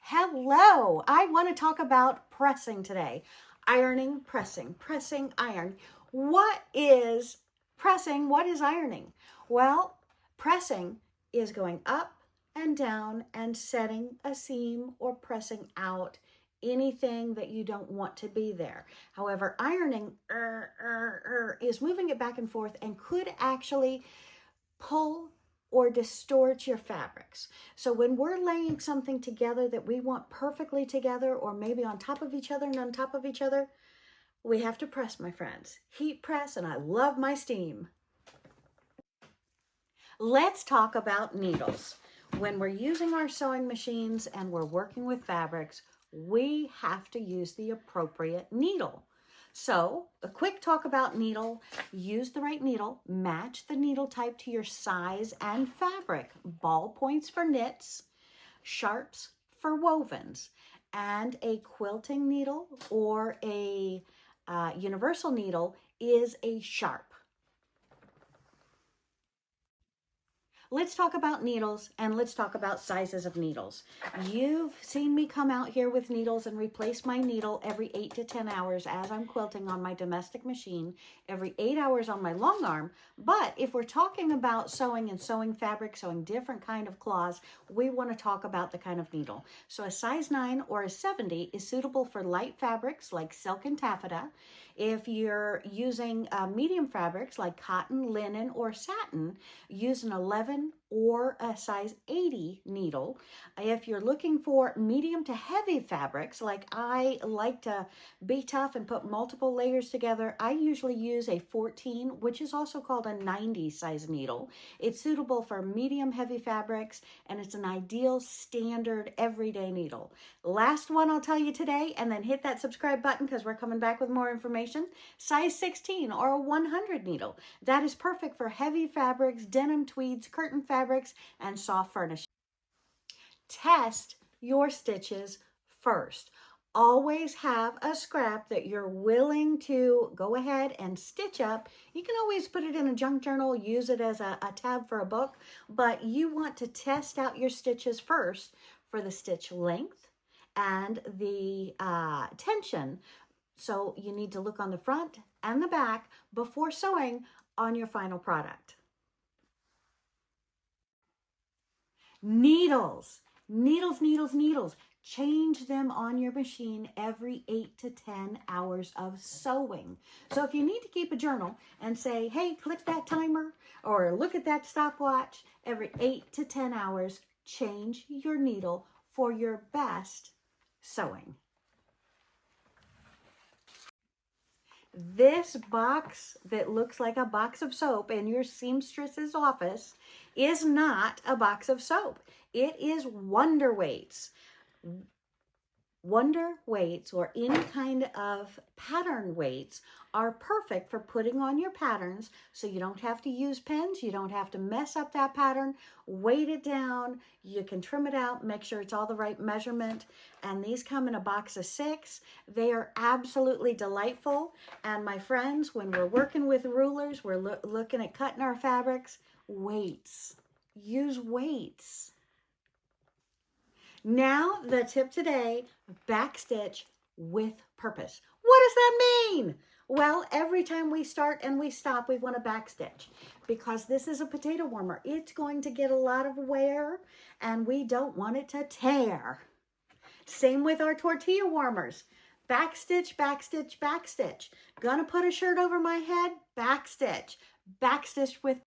Hello, I want to talk about pressing today. Ironing, pressing, iron. What is pressing? What is ironing? Well, pressing is going up and down and setting a seam or pressing out anything that you don't want to be there. However, ironing is moving it back and forth and could actually pull or distort your fabrics. So when we're laying something together that we want perfectly together, or maybe on top of each other and on top of each other, we have to press, my friends. Heat press, and I love my steam. Let's talk about needles. When we're using our sewing machines and we're working with fabrics, we have to use the appropriate needle. So a quick talk about needle. Use the right needle. Match the needle type to your size and fabric. Ball points for knits, sharps for wovens, and a quilting needle or a universal needle is a sharp. Let's talk about needles, and let's talk about sizes of needles. You've seen me come out here with needles and replace my needle every 8 to 10 hours as I'm quilting on my domestic machine, every 8 hours on my long arm. But if we're talking about sewing and sewing fabric, sewing different kind of cloths, we want to talk about the kind of needle. So a size 9 or a 70 is suitable for light fabrics like silk and taffeta. If you're using medium fabrics like cotton, linen, or satin, use an 11 or a size 80 needle. If you're looking for medium to heavy fabrics, like I like to be tough and put multiple layers together, I usually use a 14, which is also called a 90 size needle. It's suitable for medium heavy fabrics, and it's an ideal standard everyday needle. Last one I'll tell you today, and then hit that subscribe button because we're coming back with more information. Size 16 or a 100 needle. That is perfect for heavy fabrics, denim, tweeds, curtain fabrics, and soft furnishings. Test your stitches first. Always have a scrap that you're willing to go ahead and stitch up. You can always put it in a junk journal, use it as a tab for a book, but you want to test out your stitches first for the stitch length and the tension. So you need to look on the front and the back before sewing on your final product. Needles. Change them on your machine every 8 to 10 hours of sewing. So if you need to keep a journal and say, hey, click that timer or look at that stopwatch, every 8 to 10 hours, change your needle for your best sewing. This box that looks like a box of soap in your seamstress's office is not a box of soap. It is Wonder Weights. Wonder weights or any kind of pattern weights are perfect for putting on your patterns, so you don't have to use pens, you don't have to mess up that pattern, weight it down, you can trim it out, make sure it's all the right measurement. And these come in a box of 6. They are absolutely delightful. And my friends, when we're working with rulers, we're looking at cutting our fabrics, weights. Use weights. Now, the tip today, backstitch with purpose. What does that mean? Well, every time we start and we stop, we want to backstitch because this is a potato warmer. It's going to get a lot of wear and we don't want it to tear. Same with our tortilla warmers. Backstitch, backstitch, backstitch. Gonna put a shirt over my head, backstitch. Backstitch with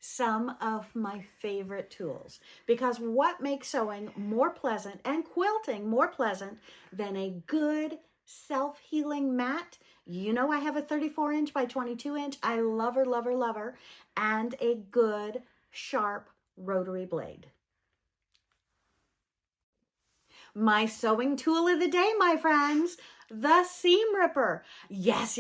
some of my favorite tools, because what makes sewing more pleasant and quilting more pleasant than a good self-healing mat? You know, I have a 34-inch by 22-inch. I love her, and a good sharp rotary blade. My sewing tool of the day, my friends, the seam ripper. Yes.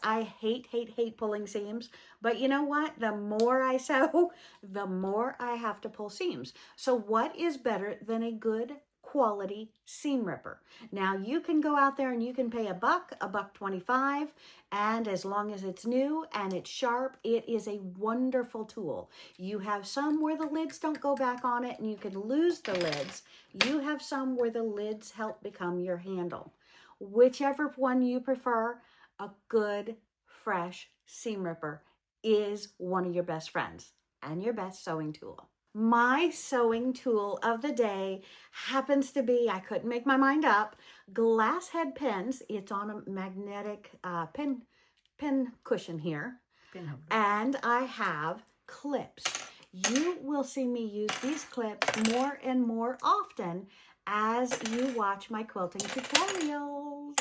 I hate pulling seams, but you know what? The more I sew, the more I have to pull seams. So what is better than a good quality seam ripper. Now you can go out there and you can pay a buck, $1.25, and as long as it's new and it's sharp, it is a wonderful tool. You have some where the lids don't go back on it and you can lose the lids. You have some where the lids help become your handle. Whichever one you prefer, a good, fresh seam ripper is one of your best friends and your best sewing tool. My sewing tool of the day happens to be, I couldn't make my mind up, glass head pins. It's on a magnetic pin cushion here. Pin holder. And I have clips. You will see me use these clips more and more often as you watch my quilting tutorials.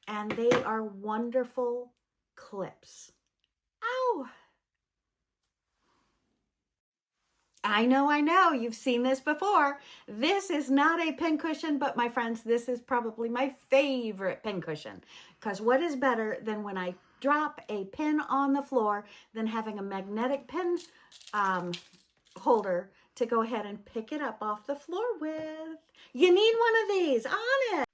And they are wonderful clips. Ow! I know, you've seen this before. This is not a pincushion, but my friends, this is probably my favorite pincushion. Because what is better than when I drop a pin on the floor than having a magnetic pin holder to go ahead and pick it up off the floor with. You need one of these, on it.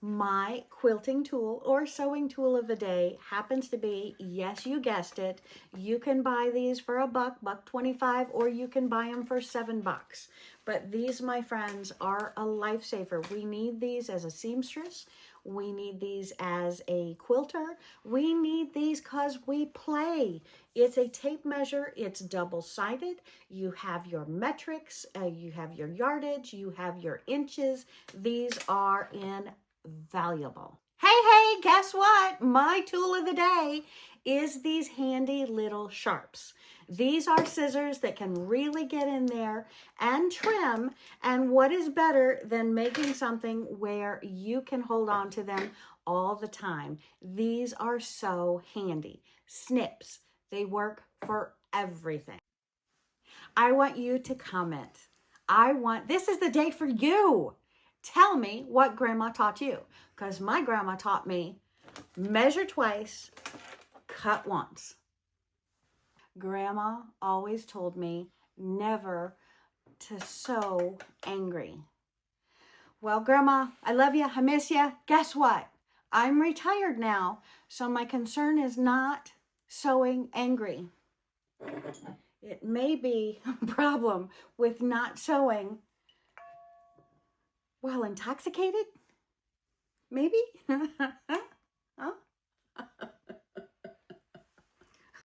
My quilting tool or sewing tool of the day happens to be, yes, you guessed it, you can buy these for a buck, $1.25, or you can buy them for $7. But these, my friends, are a lifesaver. We need these as a seamstress. We need these as a quilter. We need these because we play. It's a tape measure. It's double-sided. You have your metrics. You have your yardage. You have your inches. These are invaluable. Hey, guess what? My tool of the day is these handy little sharps. These are scissors that can really get in there and trim. And what is better than making something where you can hold on to them all the time? These are so handy. Snips. They work for everything. I want you to comment. This is the day for you. Tell me what grandma taught you, because my grandma taught me measure twice, cut once. Grandma always told me never to sew angry. Well, Grandma, I love you. I miss you. Guess what? I'm retired now, so my concern is not sewing angry. It may be a problem with not sewing while intoxicated? Maybe? Huh?